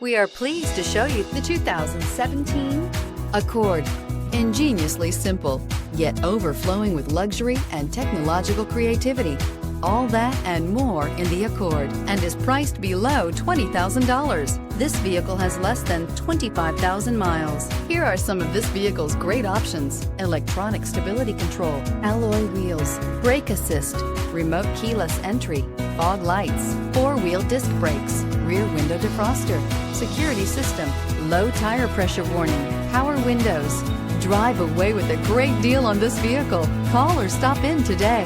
We are pleased to show you the 2017 Accord. Ingeniously simple, yet overflowing with luxury and technological creativity. All that and more in the Accord, and is priced below $20,000. This vehicle has less than 25,000 miles. Here are some of this vehicle's great options: electronic stability control, alloy wheels, brake assist, remote keyless entry, fog lights, four-wheel disc brakes, rear window defroster, security system, low tire pressure warning, power windows. Drive away with a great deal on this vehicle. Call or stop in today.